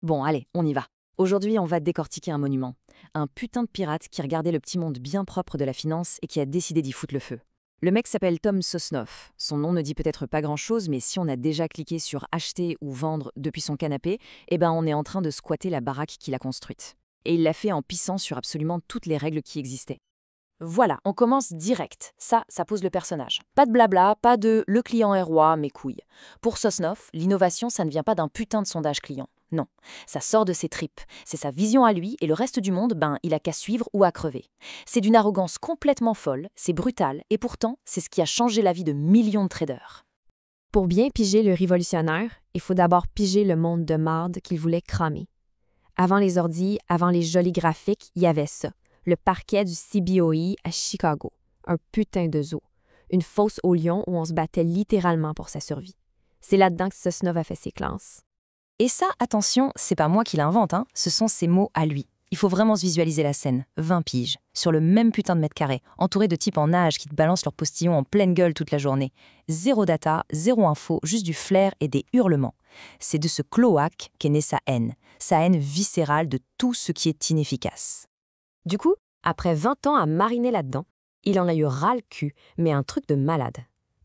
Bon, allez, on y va. Aujourd'hui, on va décortiquer un monument. Un putain de pirate qui regardait le petit monde bien propre de la finance et qui a décidé d'y foutre le feu. Le mec s'appelle Tom Sosnoff. Son nom ne dit peut-être pas grand-chose, mais si on a déjà cliqué sur acheter ou vendre depuis son canapé, eh ben on est en train de squatter la baraque qu'il a construite. Et il l'a fait en pissant sur absolument toutes les règles qui existaient. Voilà, on commence direct. Ça pose le personnage. Pas de blabla, pas de « le client est roi, mes couilles ». Pour Sosnoff, l'innovation, ça ne vient pas d'un putain de sondage client. Non, ça sort de ses tripes. C'est sa vision à lui et le reste du monde, il a qu'à suivre ou à crever. C'est d'une arrogance complètement folle, c'est brutal et pourtant, c'est ce qui a changé la vie de millions de traders. Pour bien piger le révolutionnaire, il faut d'abord piger le monde de marde qu'il voulait cramer. Avant les ordis, avant les jolis graphiques, il y avait ça. Le parquet du CBOE à Chicago. Un putain de zoo. Une fosse au lion où on se battait littéralement pour sa survie. C'est là-dedans que Sosnoff a fait ses classes. Et ça, attention, c'est pas moi qui l'invente, ce sont ses mots à lui. Il faut vraiment se visualiser la scène, 20 piges, sur le même putain de mètre carré, entouré de types en nage qui te balancent leurs postillons en pleine gueule toute la journée. Zéro data, zéro info, juste du flair et des hurlements. C'est de ce cloaque qu'est née sa haine viscérale de tout ce qui est inefficace. Du coup, après 20 ans à mariner là-dedans, il en a eu ras le cul, mais un truc de malade.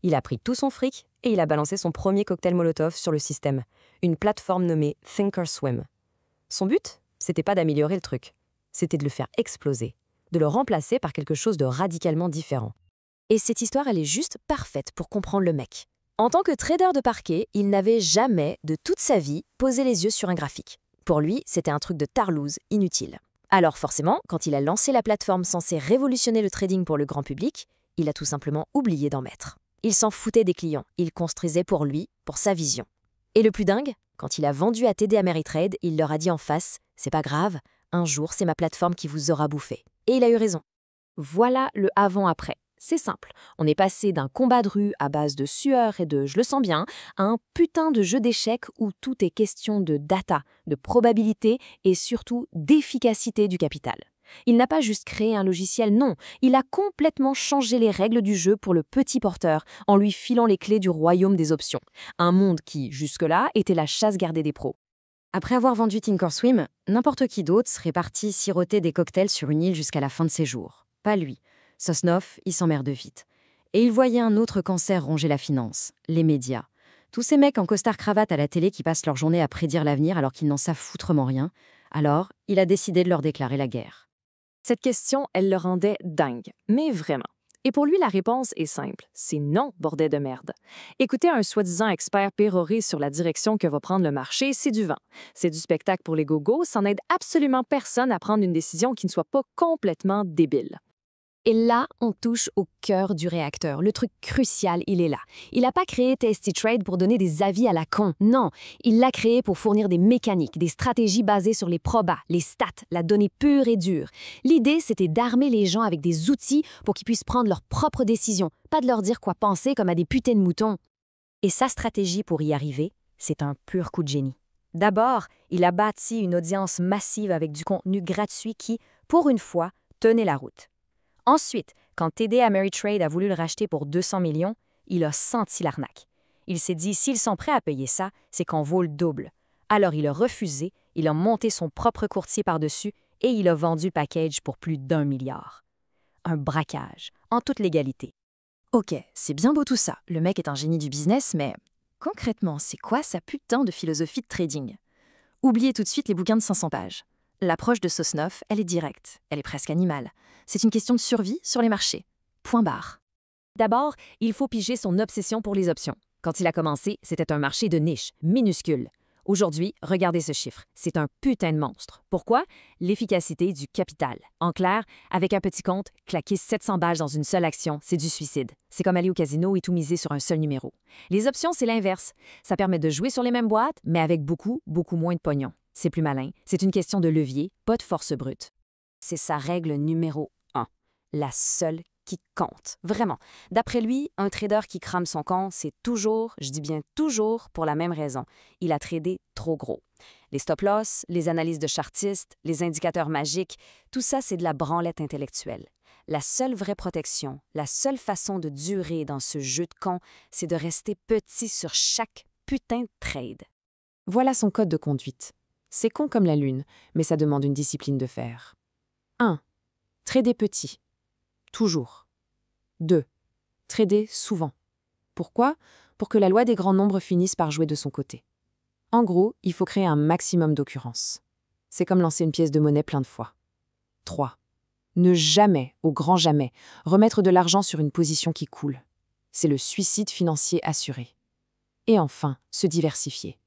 Il a pris tout son fric et il a balancé son premier cocktail Molotov sur le système, une plateforme nommée Thinkorswim. Son but, c'était pas d'améliorer le truc, c'était de le faire exploser, de le remplacer par quelque chose de radicalement différent. Et cette histoire, elle est juste parfaite pour comprendre le mec. En tant que trader de parquet, il n'avait jamais, de toute sa vie, posé les yeux sur un graphique. Pour lui, c'était un truc de tarlouse, inutile. Alors forcément, quand il a lancé la plateforme censée révolutionner le trading pour le grand public, il a tout simplement oublié d'en mettre. Il s'en foutait des clients, il construisait pour lui, pour sa vision. Et le plus dingue, quand il a vendu à TD Ameritrade, il leur a dit en face « C'est pas grave, un jour c'est ma plateforme qui vous aura bouffé ». Et il a eu raison. Voilà le avant-après. C'est simple, on est passé d'un combat de rue à base de sueur et de « je le sens bien » à un putain de jeu d'échecs où tout est question de data, de probabilité et surtout d'efficacité du capital. Il n'a pas juste créé un logiciel, non, il a complètement changé les règles du jeu pour le petit porteur en lui filant les clés du royaume des options. Un monde qui, jusque-là, était la chasse gardée des pros. Après avoir vendu Thinkorswim, n'importe qui d'autre serait parti siroter des cocktails sur une île jusqu'à la fin de ses jours. Pas lui. Sosnoff, il s'emmerde vite. Et il voyait un autre cancer ronger la finance, les médias. Tous ces mecs en costard-cravate à la télé qui passent leur journée à prédire l'avenir alors qu'ils n'en savent foutrement rien. Alors, il a décidé de leur déclarer la guerre. Cette question, elle le rendait dingue, mais vraiment. Et pour lui, la réponse est simple. C'est non, bordel de merde. Écouter un soi-disant expert pérorer sur la direction que va prendre le marché, c'est du vent. C'est du spectacle pour les gogos, ça n'aide absolument personne à prendre une décision qui ne soit pas complètement débile. Et là, on touche au cœur du réacteur. Le truc crucial, il est là. Il n'a pas créé Tasty Trade pour donner des avis à la con. Non, il l'a créé pour fournir des mécaniques, des stratégies basées sur les probas, les stats, la donnée pure et dure. L'idée, c'était d'armer les gens avec des outils pour qu'ils puissent prendre leurs propres décisions, pas de leur dire quoi penser comme à des putains de moutons. Et sa stratégie pour y arriver, c'est un pur coup de génie. D'abord, il a bâti une audience massive avec du contenu gratuit qui, pour une fois, tenait la route. Ensuite, quand TD Ameritrade a voulu le racheter pour 200 millions, il a senti l'arnaque. Il s'est dit, s'ils sont prêts à payer ça, c'est qu'on vaut le double. Alors il a refusé, il a monté son propre courtier par-dessus et il a vendu le package pour plus d'1 milliard. Un braquage, en toute légalité. Ok, c'est bien beau tout ça, le mec est un génie du business, mais concrètement, c'est quoi sa putain de philosophie de trading? Oubliez tout de suite les bouquins de 500 pages. L'approche de Sosnoff, elle est directe, elle est presque animale. C'est une question de survie sur les marchés. Point barre. D'abord, il faut piger son obsession pour les options. Quand il a commencé, c'était un marché de niche, minuscule. Aujourd'hui, regardez ce chiffre. C'est un putain de monstre. Pourquoi? L'efficacité du capital. En clair, avec un petit compte, claquer 700 balles dans une seule action, c'est du suicide. C'est comme aller au casino et tout miser sur un seul numéro. Les options, c'est l'inverse. Ça permet de jouer sur les mêmes boîtes, mais avec beaucoup moins de pognon. C'est plus malin. C'est une question de levier, pas de force brute. C'est sa règle numéro 1. La seule qui compte. Vraiment. D'après lui, un trader qui crame son camp, c'est toujours, je dis bien toujours, pour la même raison. Il a tradé trop gros. Les stop-loss, les analyses de chartistes, les indicateurs magiques, tout ça, c'est de la branlette intellectuelle. La seule vraie protection, la seule façon de durer dans ce jeu de con, c'est de rester petit sur chaque putain de trade. Voilà son code de conduite. C'est con comme la lune, mais ça demande une discipline de fer. 1. Trader petit. Toujours. 2. Trader souvent. Pourquoi? Pour que la loi des grands nombres finisse par jouer de son côté. En gros, il faut créer un maximum d'occurrences. C'est comme lancer une pièce de monnaie plein de fois. 3. Ne jamais, au grand jamais, remettre de l'argent sur une position qui coule. C'est le suicide financier assuré. Et enfin, se diversifier.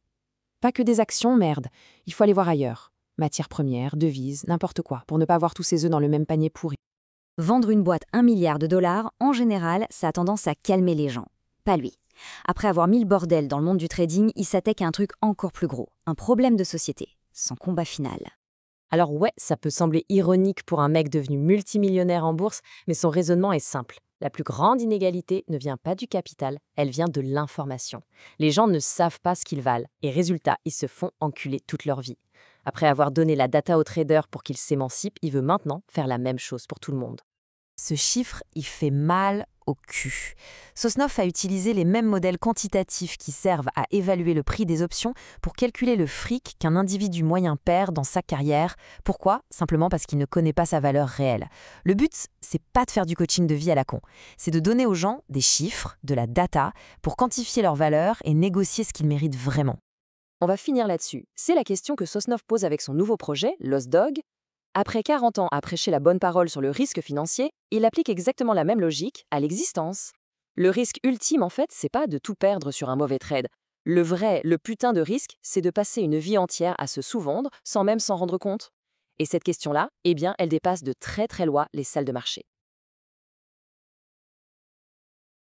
Pas que des actions, merde, il faut aller voir ailleurs. Matières premières, devises, n'importe quoi, pour ne pas avoir tous ses œufs dans le même panier pourri. Vendre une boîte 1 milliard de dollars, en général, ça a tendance à calmer les gens. Pas lui. Après avoir mis le bordel dans le monde du trading, il s'attaque à un truc encore plus gros, un problème de société, son combat final. Alors ouais, ça peut sembler ironique pour un mec devenu multimillionnaire en bourse, mais son raisonnement est simple. La plus grande inégalité ne vient pas du capital, elle vient de l'information. Les gens ne savent pas ce qu'ils valent, et résultat, ils se font enculer toute leur vie. Après avoir donné la data aux traders pour qu'ils s'émancipent, il veut maintenant faire la même chose pour tout le monde. Ce chiffre, il fait mal au cul. Sosnoff a utilisé les mêmes modèles quantitatifs qui servent à évaluer le prix des options pour calculer le fric qu'un individu moyen perd dans sa carrière. Pourquoi? Simplement parce qu'il ne connaît pas sa valeur réelle. Le but, c'est pas de faire du coaching de vie à la con. C'est de donner aux gens des chiffres, de la data, pour quantifier leur valeur et négocier ce qu'ils méritent vraiment. On va finir là-dessus. C'est la question que Sosnoff pose avec son nouveau projet, Lost Dog. Après 40 ans à prêcher la bonne parole sur le risque financier, il applique exactement la même logique à l'existence. Le risque ultime, en fait, c'est pas de tout perdre sur un mauvais trade. Le putain de risque, c'est de passer une vie entière à se sous-vendre sans même s'en rendre compte. Et cette question-là, eh bien, elle dépasse de très très loin les salles de marché.